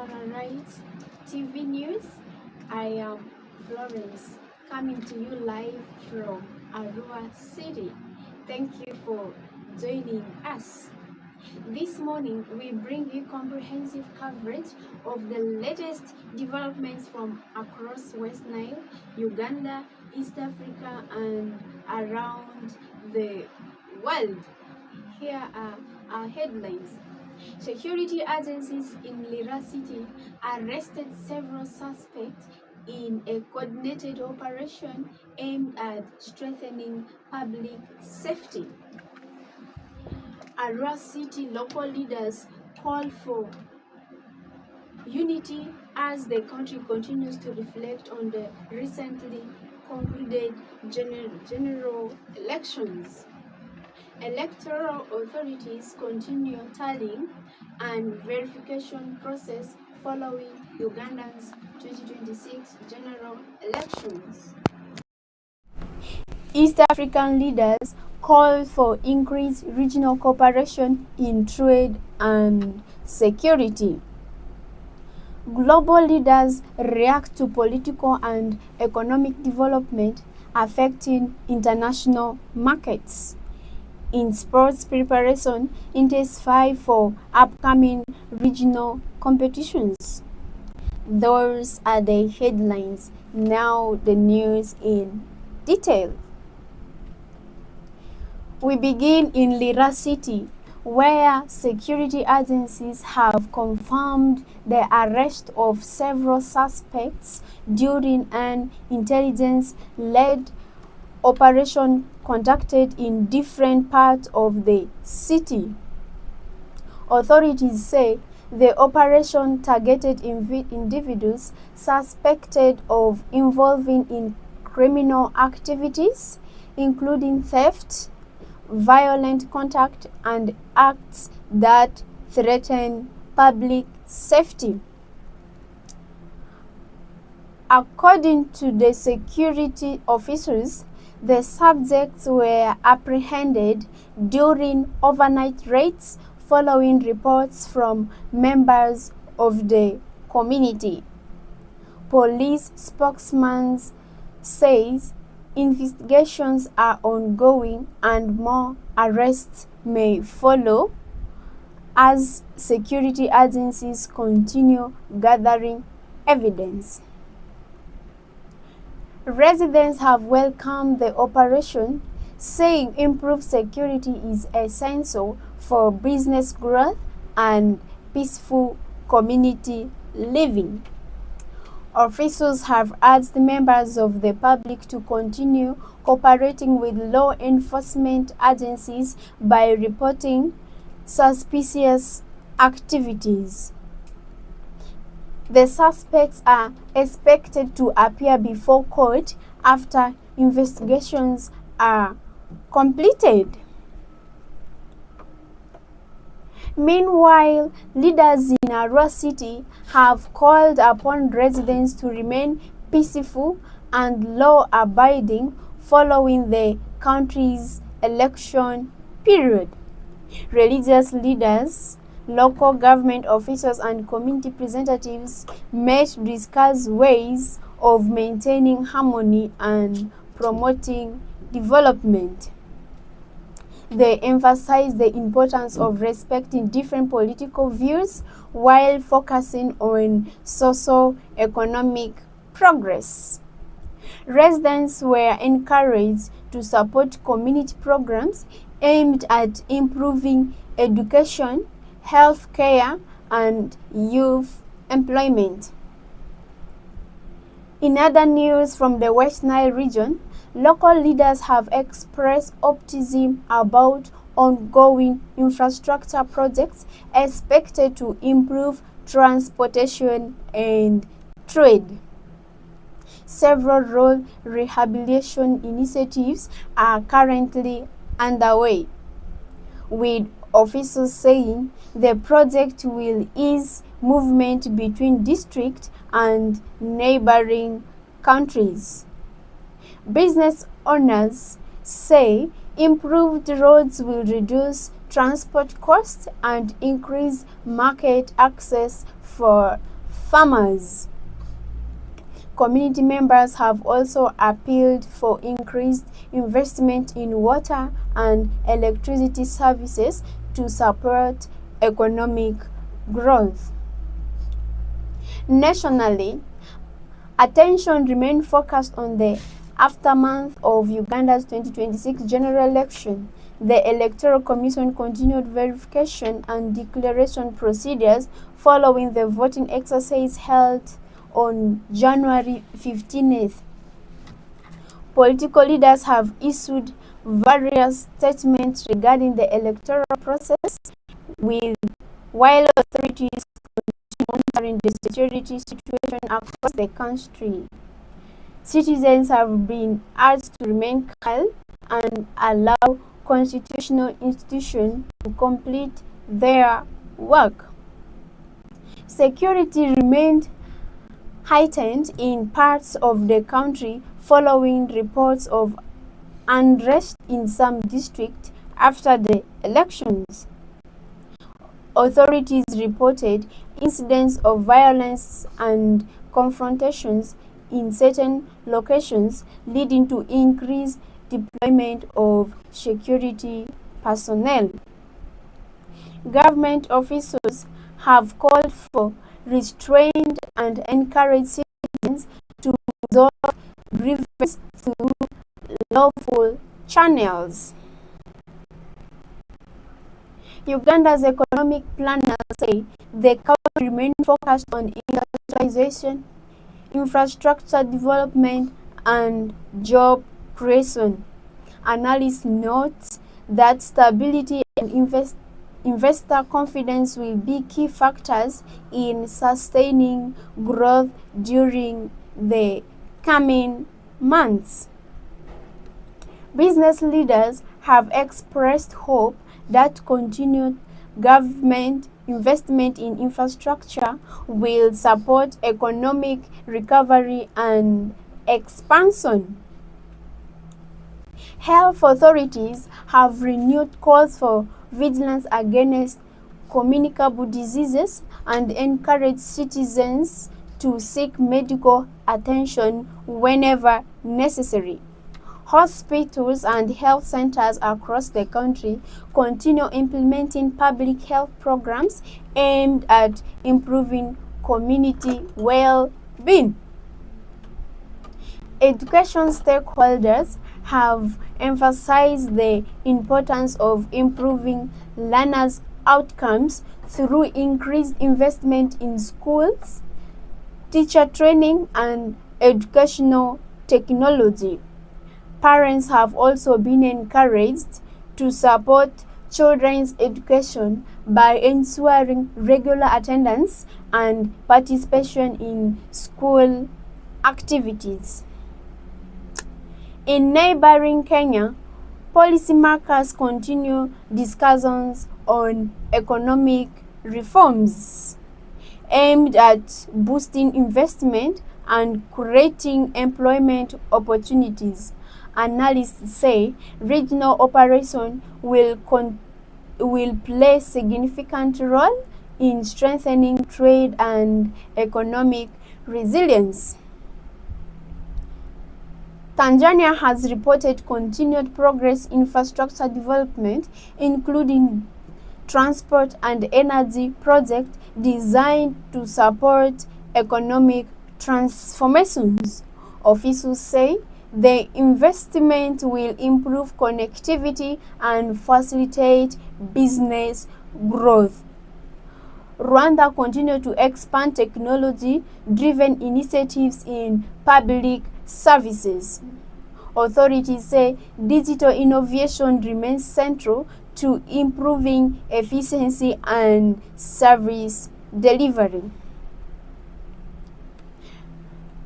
Sararights TV News. I am Florence, coming to you live from Arua City. Thank you for joining us. This morning, we bring you comprehensive coverage of the latest developments from across West Nile, Uganda, East Africa, and around the world. Here are our headlines. Security agencies in Lira City arrested several suspects in a coordinated operation aimed at strengthening public safety. Arua City local leaders call for unity as the country continues to reflect on the recently concluded general elections. Electoral authorities continue tallying and verification process following Uganda's 2026 general elections. East African leaders call for increased regional cooperation in trade and security. Global leaders react to political and economic development affecting international markets. In sports preparation, intensify for upcoming regional competitions. Those are the headlines. Now the news in detail. We begin in Lira City, where security agencies have confirmed the arrest of several suspects during an intelligence-led operation conducted in different parts of the city. Authorities say the operation targeted individuals suspected of involving in criminal activities, including theft, violent contact, and acts that threaten public safety. According to the security officers, the subjects were apprehended during overnight raids following reports from members of the community. Police spokesman says investigations are ongoing and more arrests may follow as security agencies continue gathering evidence. Residents have welcomed the operation, saying improved security is essential for business growth and peaceful community living. Officials have urged members of the public to continue cooperating with law enforcement agencies by reporting suspicious activities. The suspects are expected to appear before court after investigations are completed. Meanwhile, leaders in Arua City have called upon residents to remain peaceful and law-abiding following the country's election period. Religious leaders, local government officials, and community representatives met to discuss ways of maintaining harmony and promoting development. They emphasized the importance of respecting different political views while focusing on socio-economic progress. Residents were encouraged to support community programs aimed at improving education, health care, and youth employment. In other news from the West Nile region, local leaders have expressed optimism about ongoing infrastructure projects expected to improve transportation and trade. Several road rehabilitation initiatives are currently underway, with officials saying the project will ease movement between districts and neighboring countries. Business owners say improved roads will reduce transport costs and increase market access for farmers. Community members have also appealed for increased investment in water and electricity services to support economic growth. Nationally, attention remained focused on the aftermath of Uganda's 2026 general election. The Electoral Commission continued verification and declaration procedures following the voting exercise held on January 15th. Political leaders have issued various statements regarding the electoral process, while authorities continue monitoring the security situation across the country. Citizens have been urged to remain calm and allow constitutional institutions to complete their work. Security remained heightened in parts of the country following reports of unrest in some districts after the elections. Authorities reported incidents of violence and confrontations in certain locations, leading to increased deployment of security personnel. Government officials have called for restraint and encourage citizens to resolve grievances through lawful channels. Uganda's economic planners say the country remains focused on industrialization, infrastructure development, and job creation. Analysts note that stability and investor confidence will be key factors in sustaining growth during the coming months. Business leaders have expressed hope that continued government investment in infrastructure will support economic recovery and expansion. Health authorities have renewed calls for vigilance against communicable diseases and encourage citizens to seek medical attention whenever necessary. Hospitals and health centers across the country continue implementing public health programs aimed at improving community well-being. Education stakeholders have emphasized the importance of improving learners' outcomes through increased investment in schools, teacher training, and educational technology. Parents have also been encouraged to support children's education by ensuring regular attendance and participation in school activities. In neighboring Kenya, policymakers continue discussions on economic reforms aimed at boosting investment and creating employment opportunities. Analysts say regional operation will play a significant role in strengthening trade and economic resilience. Tanzania has reported continued progress in infrastructure development, including transport and energy projects designed to support economic transformations. Officials say the investment will improve connectivity and facilitate business growth. Rwanda continues to expand technology-driven initiatives in public services. Authorities say digital innovation remains central to improving efficiency and service delivery.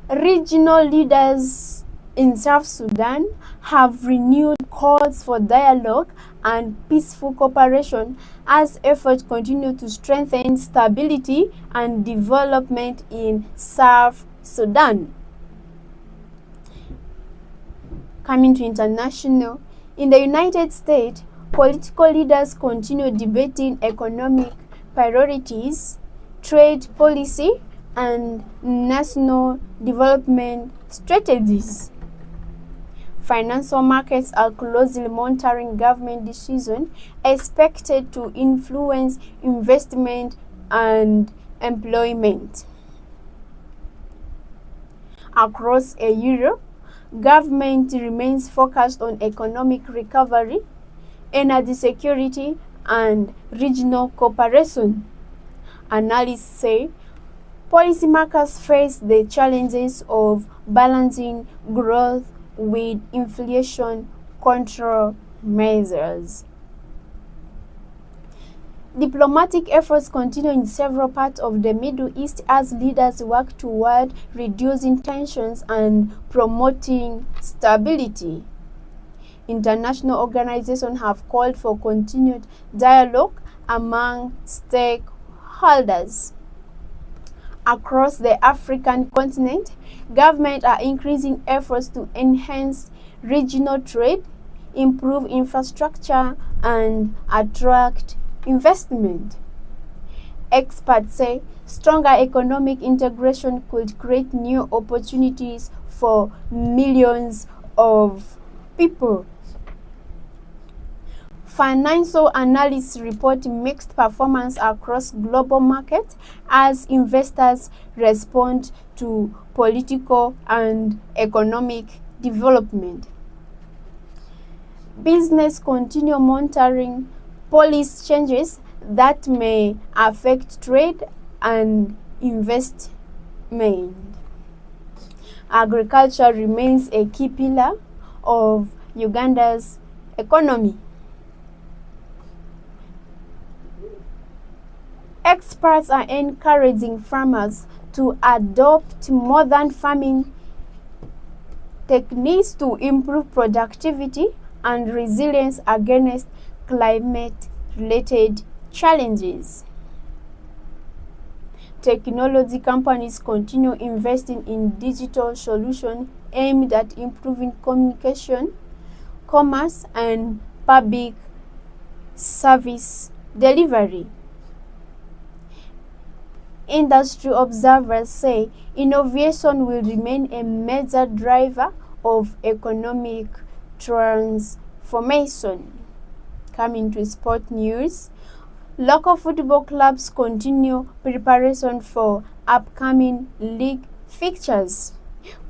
Regional leaders in South Sudan have renewed calls for dialogue and peaceful cooperation as efforts continue to strengthen stability and development in South Sudan. Coming to international, in the United States, political leaders continue debating economic priorities, trade policy, and national development strategies. Financial markets are closely monitoring government decisions expected to influence investment and employment. Across Europe, government remains focused on economic recovery, energy security, and regional cooperation. Analysts say policymakers face the challenges of balancing growth with inflation control measures. Diplomatic efforts continue in several parts of the Middle East as leaders work toward reducing tensions and promoting stability. International organizations have called for continued dialogue among stakeholders. Across the African continent, governments are increasing efforts to enhance regional trade, improve infrastructure, and attract investment. Experts say stronger economic integration could create new opportunities for millions of people. Financial analysts report mixed performance across global markets as investors respond to political and economic development. Business continue monitoring policy changes that may affect trade and investment. Agriculture remains a key pillar of Uganda's economy. Experts are encouraging farmers to adopt modern farming techniques to improve productivity and resilience against climate-related challenges. Technology companies continue investing in digital solutions aimed at improving communication, commerce, and public service delivery. Industry observers say innovation will remain a major driver of economic transformation. Coming to sport news, local football clubs continue preparation for upcoming league fixtures.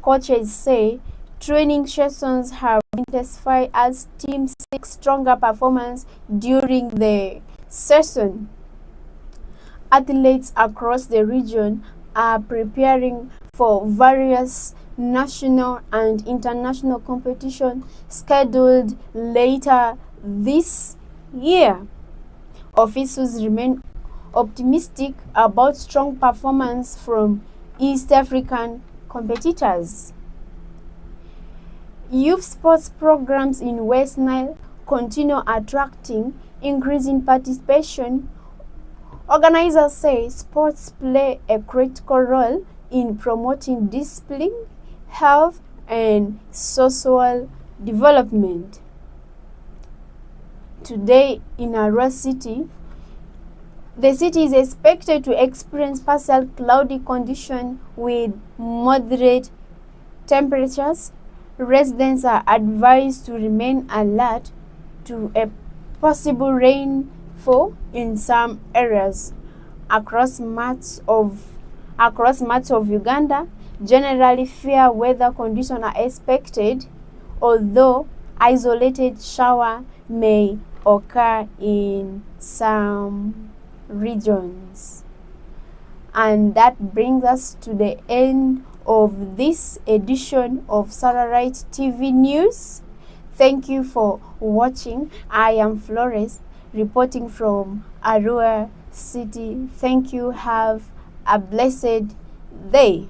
Coaches say training sessions have intensified as teams seek stronger performance during the season. Athletes across the region are preparing for various national and international competitions scheduled later this year. Officials remain optimistic about strong performance from East African competitors. Youth sports programs in West Nile continue attracting increasing participation. Organizers say sports play a critical role in promoting discipline, health, and social development. Today in Arua City, the city is expected to experience partial cloudy conditions with moderate temperatures. Residents are advised to remain alert to a possible rainfall in some areas. Across much of Uganda, generally fair weather conditions are expected, although isolated shower may occur in some regions. And that brings us to the end of this edition of Sararights TV News. Thank you for watching. I am Florence, reporting from Arua City. Thank you. Have a blessed day.